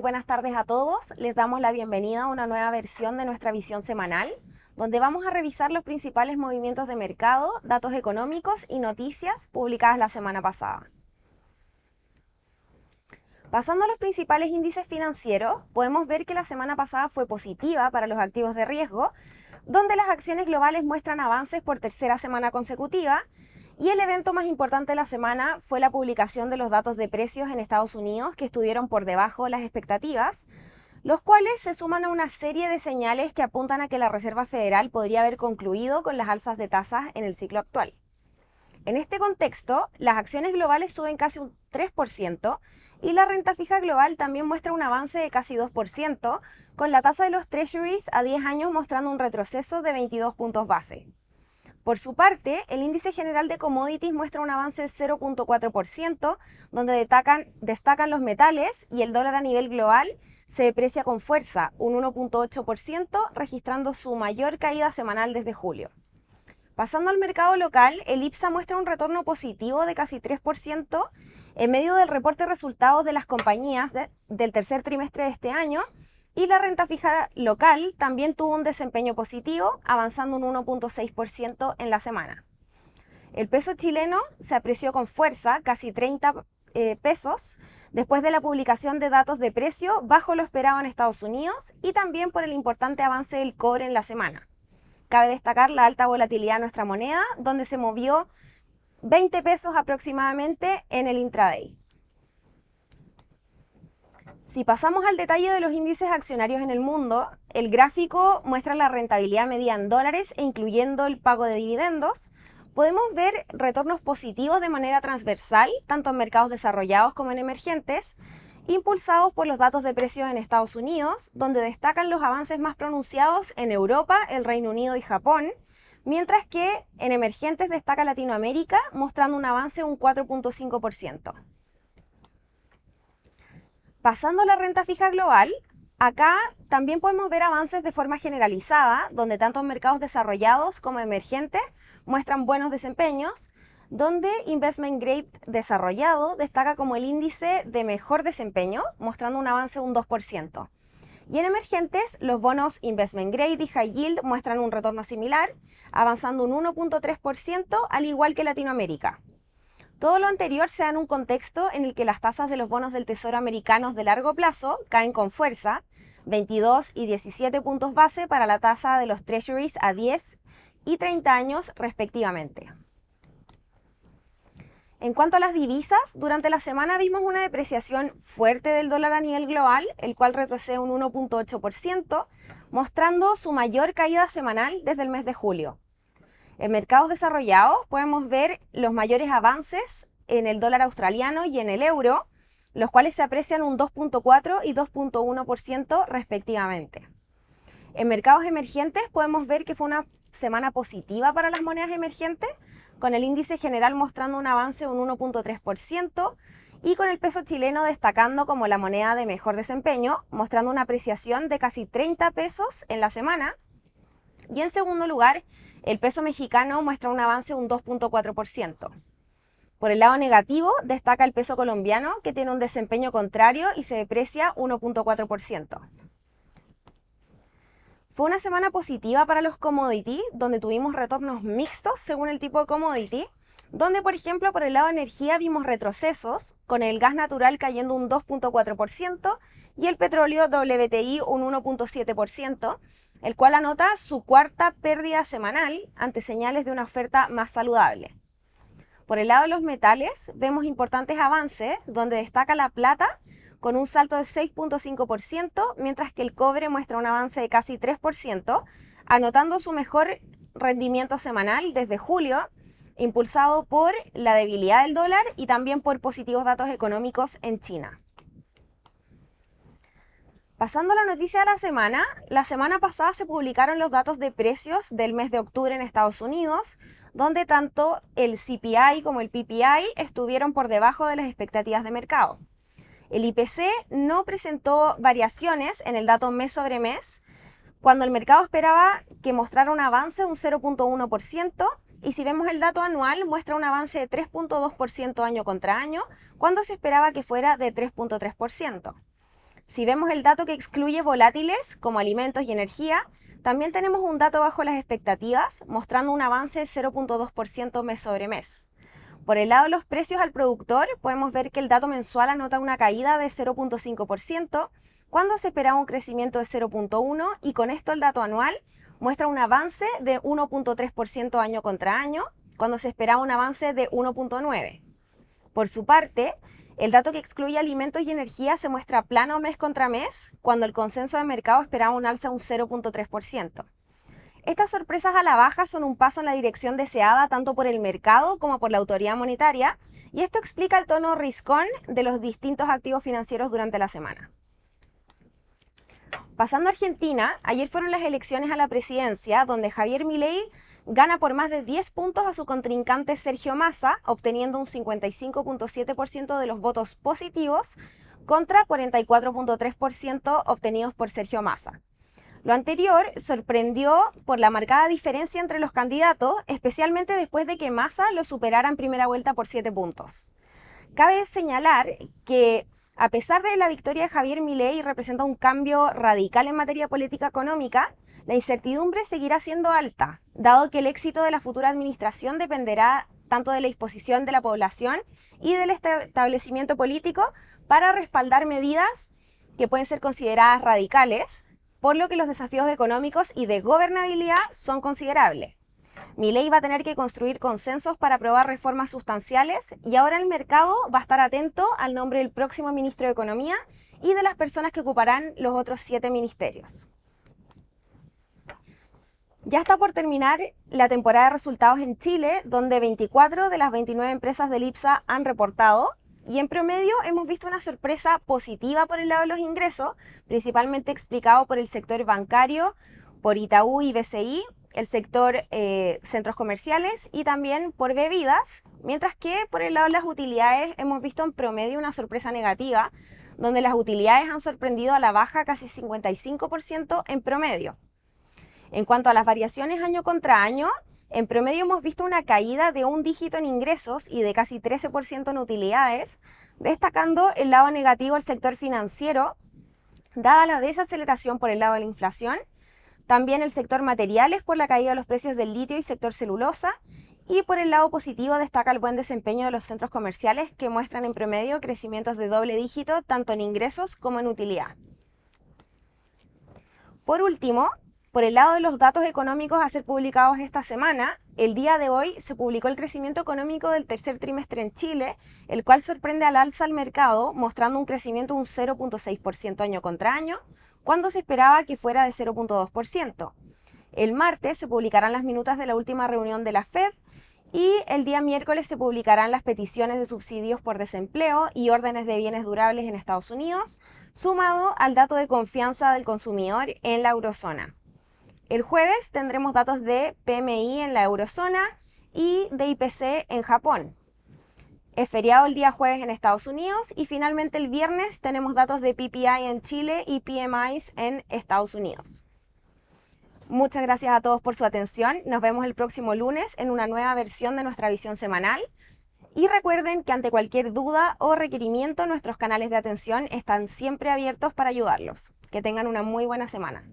buenas tardes a todos. Les damos la bienvenida a una nueva versión de nuestra visión semanal, donde vamos a revisar los principales movimientos de mercado, datos económicos y noticias publicadas la semana pasada. Pasando a los principales índices financieros, podemos ver que la semana pasada fue positiva para los activos de riesgo, donde las acciones globales muestran avances por tercera semana consecutiva, y el evento más importante de la semana fue la publicación de los datos de precios en Estados Unidos, que estuvieron por debajo de las expectativas, los cuales se suman a una serie de señales que apuntan a que la Reserva Federal podría haber concluido con las alzas de tasas en el ciclo actual. En este contexto, las acciones globales suben casi un 3% y la renta fija global también muestra un avance de casi 2%, con la tasa de los Treasuries a 10 años mostrando un retroceso de 22 puntos base. Por su parte, el índice general de commodities muestra un avance de 0.4%, donde destacan los metales y el dólar a nivel global se deprecia con fuerza, un 1.8%, registrando su mayor caída semanal desde julio. Pasando al mercado local, el IPSA muestra un retorno positivo de casi 3% en medio del reporte de resultados de las compañías del tercer trimestre de este año, y la renta fija local también tuvo un desempeño positivo, avanzando un 1.6% en la semana. El peso chileno se apreció con fuerza, casi 30 pesos, después de la publicación de datos de precio bajo lo esperado en Estados Unidos y también por el importante avance del cobre en la semana. Cabe destacar la alta volatilidad de nuestra moneda, donde se movió 20 pesos aproximadamente en el intraday. Si pasamos al detalle de los índices accionarios en el mundo, el gráfico muestra la rentabilidad medida en dólares e incluyendo el pago de dividendos. Podemos ver retornos positivos de manera transversal, tanto en mercados desarrollados como en emergentes, impulsados por los datos de precios en Estados Unidos, donde destacan los avances más pronunciados en Europa, el Reino Unido y Japón, mientras que en emergentes destaca Latinoamérica, mostrando un avance de un 4.5%. Pasando a la renta fija global, acá también podemos ver avances de forma generalizada, donde tanto mercados desarrollados como emergentes muestran buenos desempeños, donde Investment Grade desarrollado destaca como el índice de mejor desempeño, mostrando un avance de un 2%. Y en emergentes, los bonos Investment Grade y High Yield muestran un retorno similar, avanzando un 1.3%, al igual que Latinoamérica. Todo lo anterior se da en un contexto en el que las tasas de los bonos del Tesoro americanos de largo plazo caen con fuerza, 22 y 17 puntos base para la tasa de los Treasuries a 10 y 30 años respectivamente. En cuanto a las divisas, durante la semana vimos una depreciación fuerte del dólar a nivel global, el cual retrocede un 1.8%, mostrando su mayor caída semanal desde el mes de julio. En mercados desarrollados podemos ver los mayores avances en el dólar australiano y en el euro, los cuales se aprecian un 2.4 y 2.1% respectivamente. En mercados emergentes podemos ver que fue una semana positiva para las monedas emergentes, con el índice general mostrando un avance de un 1.3% y con el peso chileno destacando como la moneda de mejor desempeño, mostrando una apreciación de casi 30 pesos en la semana. Y en segundo lugar, el peso mexicano muestra un avance de un 2.4%. Por el lado negativo, destaca el peso colombiano, que tiene un desempeño contrario y se deprecia 1.4%. Fue una semana positiva para los commodities, donde tuvimos retornos mixtos según el tipo de commodity, donde por ejemplo por el lado de energía vimos retrocesos, con el gas natural cayendo un 2.4% y el petróleo WTI un 1.7%, el cual anota su cuarta pérdida semanal ante señales de una oferta más saludable. Por el lado de los metales, vemos importantes avances, donde destaca la plata con un salto de 6.5%, mientras que el cobre muestra un avance de casi 3%, anotando su mejor rendimiento semanal desde julio, impulsado por la debilidad del dólar y también por positivos datos económicos en China. Pasando a la noticia de la semana pasada se publicaron los datos de precios del mes de octubre en Estados Unidos, donde tanto el CPI como el PPI estuvieron por debajo de las expectativas de mercado. El IPC no presentó variaciones en el dato mes sobre mes, cuando el mercado esperaba que mostrara un avance de un 0.1%, y si vemos el dato anual muestra un avance de 3.2% año contra año, cuando se esperaba que fuera de 3.3%. Si vemos el dato que excluye volátiles como alimentos y energía, también tenemos un dato bajo las expectativas, mostrando un avance de 0,2% mes sobre mes. Por el lado de los precios al productor, podemos ver que el dato mensual anota una caída de 0,5%, cuando se esperaba un crecimiento de 0,1%, y con esto el dato anual muestra un avance de 1,3% año contra año, cuando se esperaba un avance de 1,9%. Por su parte, el dato que excluye alimentos y energía se muestra plano mes contra mes, cuando el consenso de mercado esperaba un alza de un 0,3%. Estas sorpresas a la baja son un paso en la dirección deseada tanto por el mercado como por la autoridad monetaria, y esto explica el tono riscón de los distintos activos financieros durante la semana. Pasando a Argentina, ayer fueron las elecciones a la presidencia, donde Javier Milei gana por más de 10 puntos a su contrincante Sergio Massa, obteniendo un 55,7% de los votos positivos contra 44,3% obtenidos por Sergio Massa. Lo anterior sorprendió por la marcada diferencia entre los candidatos, especialmente después de que Massa lo superara en primera vuelta por 7 puntos. Cabe señalar que, a pesar de la victoria de Javier Milei, representa un cambio radical en materia política económica, la incertidumbre seguirá siendo alta, dado que el éxito de la futura administración dependerá tanto de la disposición de la población y del establecimiento político para respaldar medidas que pueden ser consideradas radicales, por lo que los desafíos económicos y de gobernabilidad son considerables. Milei va a tener que construir consensos para aprobar reformas sustanciales, y ahora el mercado va a estar atento al nombre del próximo ministro de Economía y de las personas que ocuparán los otros 7 ministerios. Ya está por terminar la temporada de resultados en Chile, donde 24 de las 29 empresas del IPSA han reportado, y en promedio hemos visto una sorpresa positiva por el lado de los ingresos, principalmente explicado por el sector bancario, por Itaú y BCI, el sector centros comerciales y también por bebidas, mientras que por el lado de las utilidades hemos visto en promedio una sorpresa negativa, donde las utilidades han sorprendido a la baja casi 55% en promedio. En cuanto a las variaciones año contra año, en promedio hemos visto una caída de un dígito en ingresos y de casi 13% en utilidades, destacando el lado negativo del sector financiero, dada la desaceleración por el lado de la inflación, también el sector materiales por la caída de los precios del litio y sector celulosa, y por el lado positivo destaca el buen desempeño de los centros comerciales, que muestran en promedio crecimientos de doble dígito tanto en ingresos como en utilidad. Por último, por el lado de los datos económicos a ser publicados esta semana, el día de hoy se publicó el crecimiento económico del tercer trimestre en Chile, el cual sorprende al alza al mercado, mostrando un crecimiento de un 0,6% año contra año, cuando se esperaba que fuera de 0,2%. El martes se publicarán las minutas de la última reunión de la Fed, y el día miércoles se publicarán las peticiones de subsidios por desempleo y órdenes de bienes durables en Estados Unidos, sumado al dato de confianza del consumidor en la eurozona. El jueves tendremos datos de PMI en la eurozona y de IPC en Japón. Es feriado el día jueves en Estados Unidos, y finalmente el viernes tenemos datos de PPI en Chile y PMIs en Estados Unidos. Muchas gracias a todos por su atención. Nos vemos el próximo lunes en una nueva versión de nuestra visión semanal. Y recuerden que ante cualquier duda o requerimiento, nuestros canales de atención están siempre abiertos para ayudarlos. Que tengan una muy buena semana.